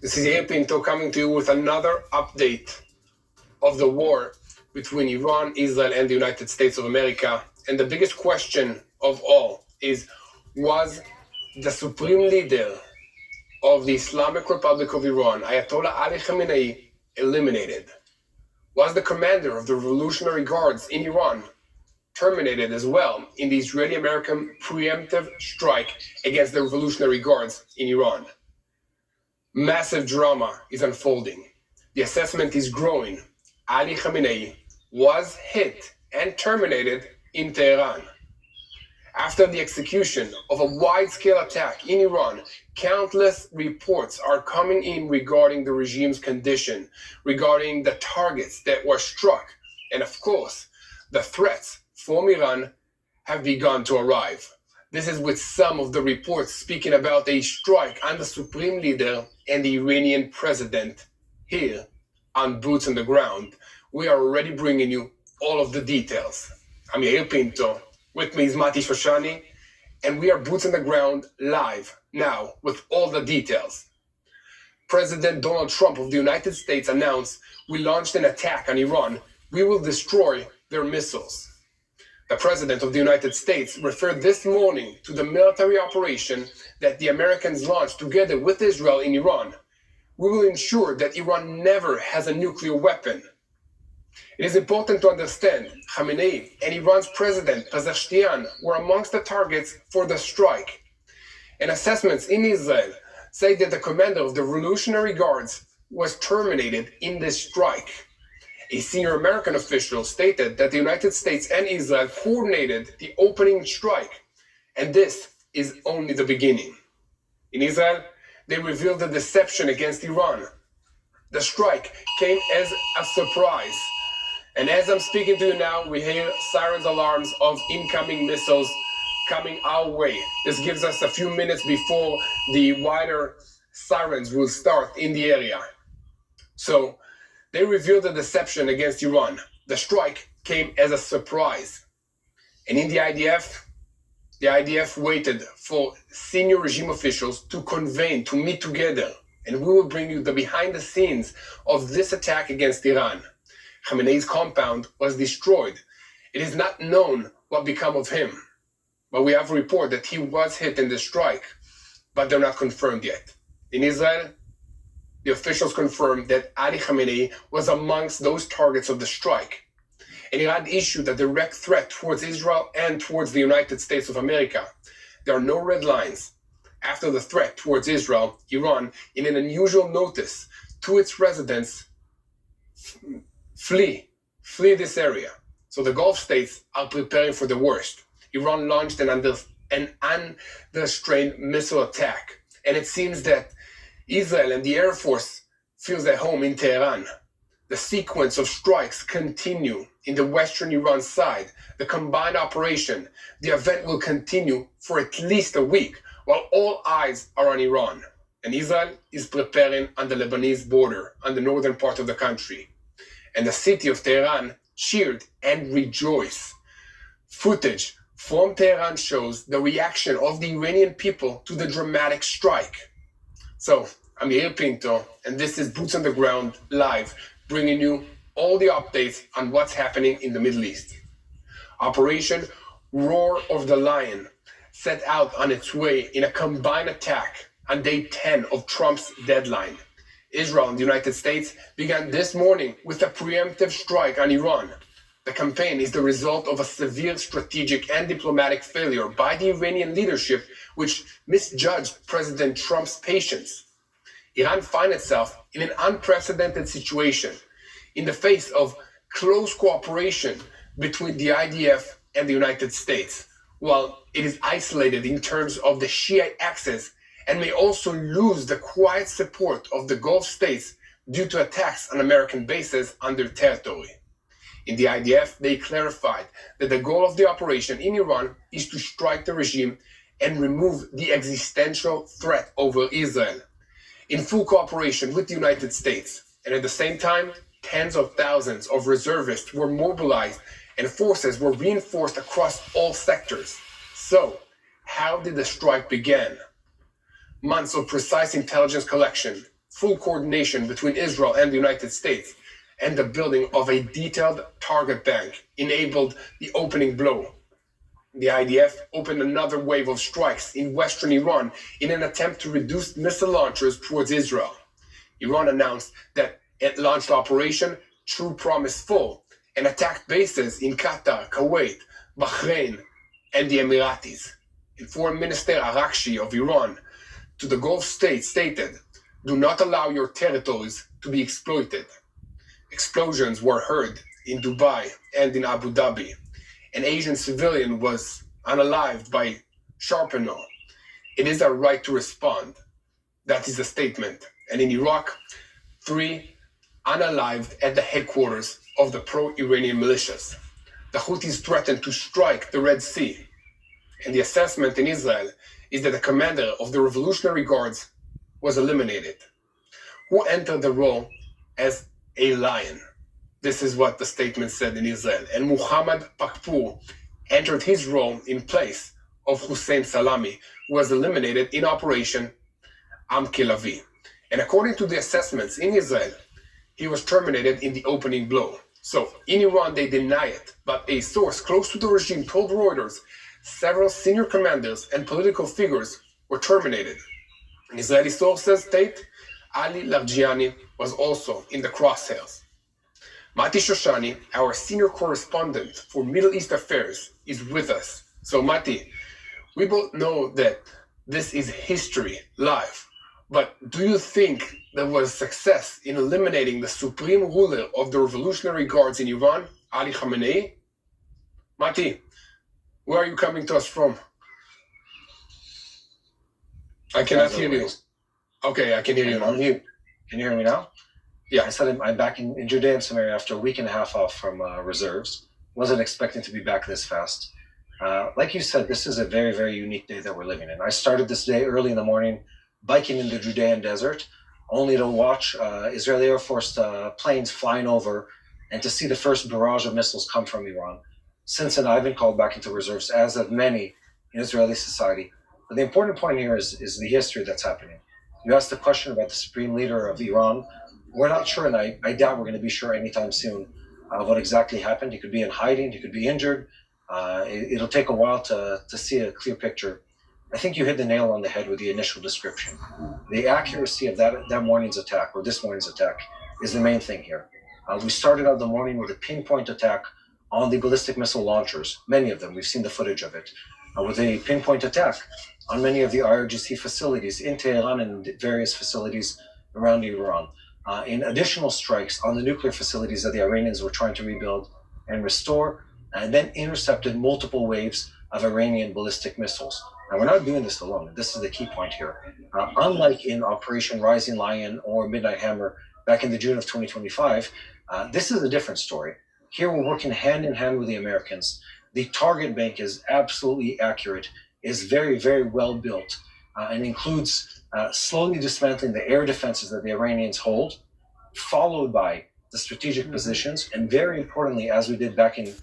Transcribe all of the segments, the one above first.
This is Yair Pinto coming to you with another update of the war between Iran, Israel, and the United States of America. And the biggest question of all is, was the supreme leader of the Islamic Republic of Iran, Ayatollah Ali Khamenei, eliminated? Was the commander of the Revolutionary Guards in Iran terminated as well in the Israeli-American preemptive strike against the Revolutionary Guards in Iran? Massive drama is unfolding. The assessment is growing. Ali Khamenei was hit and terminated in Tehran. After the execution of a wide-scale attack in Iran, countless reports are coming in regarding the regime's condition, regarding the targets that were struck, and of course, the threats from Iran have begun to arrive. This is with some of the reports speaking about a strike on the supreme leader and the Iranian president. Here on Boots on the Ground, we are already bringing you all of the details. I'm Yair Pinto, with me is Mati Shoshani, and we are Boots on the Ground live now with all the details. President Donald Trump of the United States announced, "We launched an attack on Iran. We will destroy their missiles." The President of the United States referred this morning to the military operation that the Americans launched together with Israel in Iran. "We will ensure that Iran never has a nuclear weapon." It is important to understand Khamenei and Iran's President Pezeshkian were amongst the targets for the strike. And assessments in Israel say that the commander of the Revolutionary Guards was terminated in this strike. A senior American official stated that the United States and Israel coordinated the opening strike, and this is only the beginning. In Israel, they revealed the deception against Iran. The strike came as a surprise. And as I'm speaking to you now, we hear sirens alarms of incoming missiles coming our way. This gives us a few minutes before the wider sirens will start in the area. So they revealed the deception against Iran. The strike came as a surprise. And in the IDF waited for senior regime officials to convene, to meet together. And we will bring you the behind the scenes of this attack against Iran. Khamenei's compound was destroyed. It is not known what became of him. But we have a report that he was hit in the strike, but they're not confirmed yet. In Israel, the officials confirmed that Ali Khamenei was amongst those targets of the strike. And Iran issued a direct threat towards Israel and towards the United States of America. There are no red lines. After the threat towards Israel, Iran, in an unusual notice to its residents, flee this area. So the Gulf states are preparing for the worst. Iran launched an unrestrained missile attack. And it seems that Israel and the Air Force feels at home in Tehran. The sequence of strikes continue in the western Iran side. The combined operation, the event will continue for at least a week while all eyes are on Iran. And Israel is preparing on the Lebanese border, on the northern part of the country. And the city of Tehran cheered and rejoiced. Footage from Tehran shows the reaction of the Iranian people to the dramatic strike. So, I'm Yair Pinto, and this is Boots on the Ground live, bringing you all the updates on what's happening in the Middle East. Operation Roar of the Lion set out on its way in a combined attack on day 10 of Trump's deadline. Israel and the United States began this morning with a preemptive strike on Iran. The campaign is the result of a severe strategic and diplomatic failure by the Iranian leadership, which misjudged President Trump's patience. Iran finds itself in an unprecedented situation in the face of close cooperation between the IDF and the United States, while it is isolated in terms of the Shiite axis and may also lose the quiet support of the Gulf states due to attacks on American bases on their territory. In the IDF, they clarified that the goal of the operation in Iran is to strike the regime and remove the existential threat over Israel, in full cooperation with the United States. And at the same time, tens of thousands of reservists were mobilized and forces were reinforced across all sectors. So, how did the strike begin? Months of precise intelligence collection, full coordination between Israel and the United States, and the building of a detailed target bank enabled the opening blow. The IDF opened another wave of strikes in western Iran in an attempt to reduce missile launchers towards Israel. Iran announced that it launched Operation True Promise Full and attacked bases in Qatar, Kuwait, Bahrain, and the Emiratis. And Foreign Minister Arakshi of Iran to the Gulf states stated, "Do not allow your territories to be exploited." Explosions were heard in Dubai and in Abu Dhabi. An Asian civilian was unalived by shrapnel. It is our right to respond. That is the statement. And in Iraq, 3 unalived at the headquarters of the pro-Iranian militias. The Houthis threatened to strike the Red Sea. And the assessment in Israel is that the commander of the Revolutionary Guards was eliminated, who entered the role as a lion. This is what the statement said in Israel. And Muhammad Pakpour entered his role in place of Hussein Salami, who was eliminated in Operation Am Kilavi. And according to the assessments in Israel, he was terminated in the opening blow. So in Iran, they deny it, but a source close to the regime told Reuters several senior commanders and political figures were terminated. And Israeli sources state Ali Larijani was also in the crosshairs. Mati Shoshani, our senior correspondent for Middle East affairs, is with us. So Mati, we both know that this is history live, but do you think there was success in eliminating the supreme ruler of the Revolutionary Guards in Iran, Ali Khamenei? Mati, where are you coming to us from? I cannot hear you. Okay, I can hear you now. On mute. Can you hear me now? Yeah. I said I'm back in Judea and Samaria after a week and a half off from reserves. Wasn't expecting to be back this fast. Like you said, this is a very, very unique day that we're living in. I started this day early in the morning, biking in the Judean desert, only to watch Israeli Air Force planes flying over and to see the first barrage of missiles come from Iran. Since then, I've been called back into reserves, as have many in Israeli society. But the important point here is the history that's happening. You asked the question about the supreme leader of Iran. We're not sure, and I doubt we're going to be sure anytime soon what exactly happened. He could be in hiding, he could be injured. It'll take a while to see a clear picture. I think you hit the nail on the head with the initial description. The accuracy of that morning's attack, or this morning's attack, is the main thing here. We started out the morning with a pinpoint attack on the ballistic missile launchers, many of them. We've seen the footage of it. With a pinpoint attack on many of the IRGC facilities in Tehran and various facilities around Iran. In additional strikes on the nuclear facilities that the Iranians were trying to rebuild and restore, and then intercepted multiple waves of Iranian ballistic missiles. Now, we're not doing this alone. This is the key point here. Unlike in Operation Rising Lion or Midnight Hammer back in the June of 2025, this is a different story. Here we're working hand in hand with the Americans. The target bank is absolutely accurate, is very, very well built, and includes slowly dismantling the air defenses that the Iranians hold, followed by the strategic positions, and very importantly, as we did back in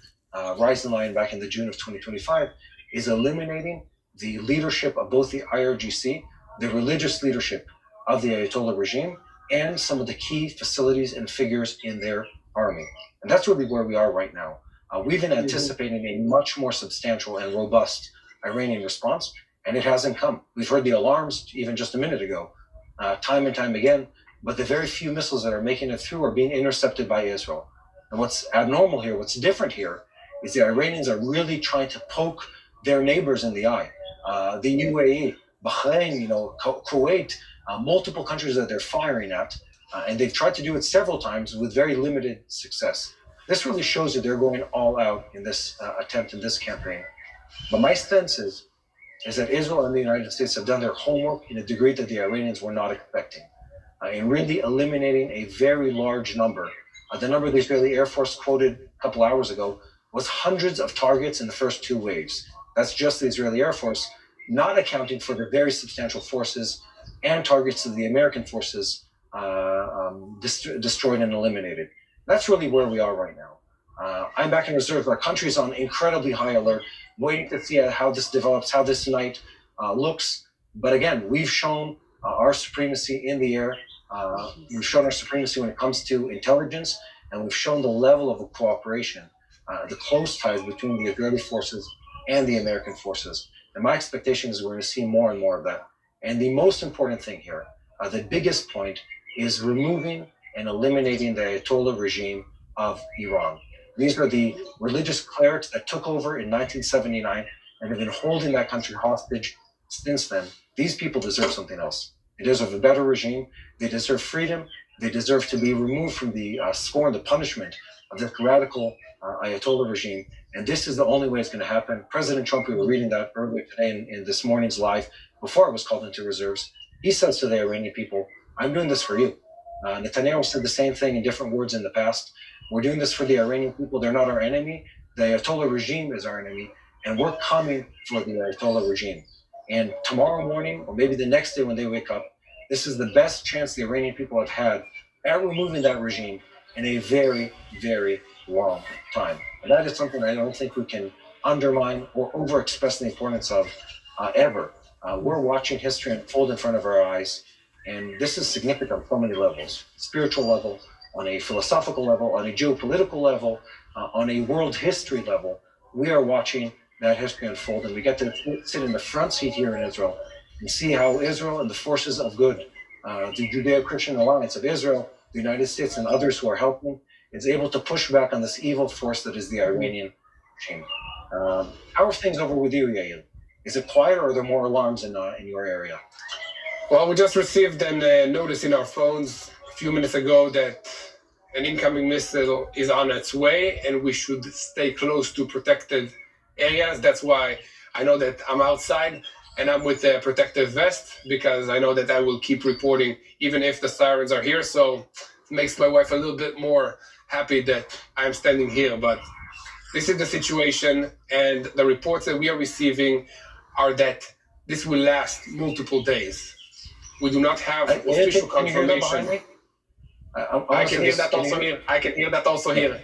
Rising Lion back in the June of 2025, is eliminating the leadership of both the IRGC, the religious leadership of the Ayatollah regime, and some of the key facilities and figures in their army. And that's really where we are right now. We've been anticipating a much more substantial and robust Iranian response, and it hasn't come. We've heard the alarms even just a minute ago, time and time again, but the very few missiles that are making it through are being intercepted by Israel. And what's abnormal here, what's different here, is the Iranians are really trying to poke their neighbors in the eye. The UAE, Bahrain, Kuwait, multiple countries that they're firing at, and they've tried to do it several times with very limited success. This really shows that they're going all out in this attempt, in this campaign. But my sense is that Israel and the United States have done their homework in a degree that the Iranians were not expecting, in really eliminating a very large number. The number the Israeli Air Force quoted a couple hours ago was hundreds of targets in the first 2 waves. That's just the Israeli Air Force, not accounting for the very substantial forces and targets of the American forces destroyed and eliminated. That's really where we are right now. I'm back in reserve. Our country's on incredibly high alert, waiting to see how this develops, how this night looks. But again, we've shown our supremacy in the air, We've shown our supremacy when it comes to intelligence, and we've shown the level of cooperation, the close ties between the Israeli forces and the American forces. And my expectation is we're going to see more and more of that. And the most important thing here, the biggest point, is removing and eliminating the Ayatollah regime of Iran. These are the religious clerics that took over in 1979 and have been holding that country hostage since then. These people deserve something else. They deserve a better regime. They deserve freedom. They deserve to be removed from the scorn, the punishment of this radical Ayatollah regime. And this is the only way it's going to happen. President Trump, we were reading that earlier today in this morning's live, before it was called into reserves. He says to the Iranian people, I'm doing this for you. Netanyahu said the same thing in different words in the past. We're doing this for the Iranian people. They're not our enemy. The Ayatollah regime is our enemy. And we're coming for the Ayatollah regime. And tomorrow morning, or maybe the next day when they wake up, this is the best chance the Iranian people have had at removing that regime in a very, very long time. And that is something I don't think we can undermine or overexpress the importance of ever. We're watching history unfold in front of our eyes, and this is significant on so many levels: spiritual level, on a philosophical level, on a geopolitical level, on a world history level. We are watching that history unfold, and we get to sit in the front seat here in Israel and see how Israel and the forces of good, the Judeo-Christian Alliance of Israel, the United States, and others who are helping, is able to push back on this evil force that is the Iranian regime. How are things over with you, Yael? Is it quiet, or are there more alarms in your area? Well, we just received a notice in our phones a few minutes ago that an incoming missile is on its way, and we should stay close to protected areas. That's why I know that I'm outside and I'm with a protective vest, because I know that I will keep reporting even if the sirens are here. So it makes my wife a little bit more happy that I'm standing here. But this is the situation, and the reports that we are receiving are that this will last multiple days. We do not have official confirmation. I can hear that also here. I can hear that also here.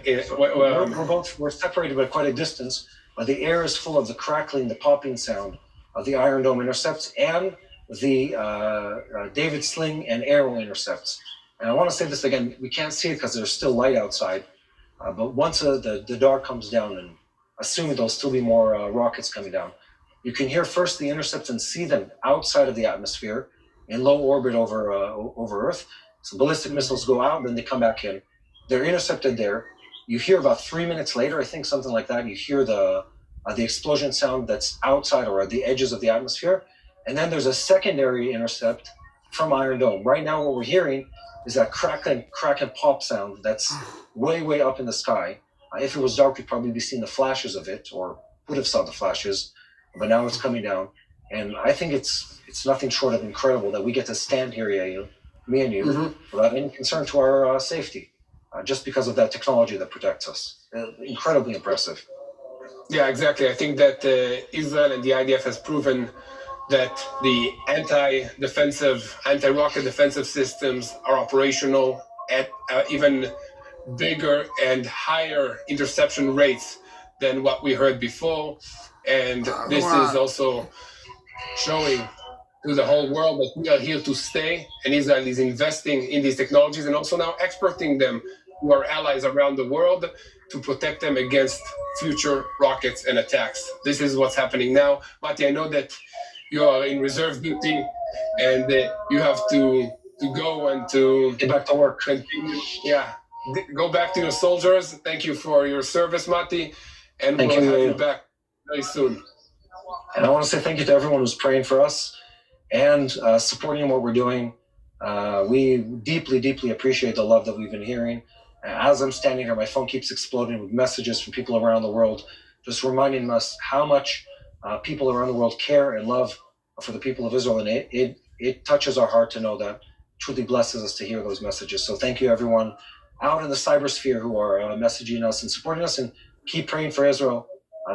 We're separated by quite a distance, but the air is full of the crackling, the popping sound of the Iron Dome intercepts and the David Sling and Arrow intercepts. And I want to say this again, we can't see it because there's still light outside, but once the dark comes down, and assuming there'll still be more rockets coming down, you can hear first the intercepts and see them outside of the atmosphere in low orbit over Earth. So ballistic missiles go out, then they come back in. They're intercepted there. You hear about 3 minutes later, I think something like that, you hear the explosion sound that's outside or at the edges of the atmosphere. And then there's a secondary intercept from Iron Dome. Right now what we're hearing is that crack and pop sound that's way, way up in the sky. If it was dark, we'd probably be seeing the flashes of it, or would have saw the flashes, but now it's coming down. And I think it's nothing short of incredible that we get to stand here, Yael, me and you, without any concern to our safety, just because of that technology that protects us. Incredibly impressive. Yeah, exactly. I think that Israel and the IDF has proven that the anti-rocket defensive systems are operational at even bigger and higher interception rates than what we heard before. And this is also showing to the whole world that we are here to stay, and Israel is investing in these technologies and also now exporting them to our allies around the world to protect them against future rockets and attacks. This is what's happening now. Mati, I know that you are in reserve duty and you have to go and to get back to work. Continue. Yeah, go back to your soldiers. Thank you for your service, Mati, and we'll have you back very soon. And I want to say thank you to everyone who's praying for us and supporting what we're doing. We deeply, deeply appreciate the love that we've been hearing. As I'm standing here, my phone keeps exploding with messages from people around the world, just reminding us how much people around the world care and love for the people of Israel. And it touches our heart to know that, truly blesses us to hear those messages. So thank you, everyone out in the cybersphere who are messaging us and supporting us, and keep praying for Israel.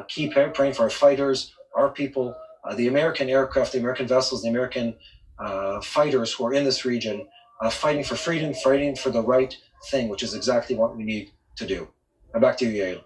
Keep praying for our fighters, our people, the American aircraft, the American vessels, the American fighters who are in this region, fighting for freedom, fighting for the right thing, which is exactly what we need to do. Now back to you, Yael.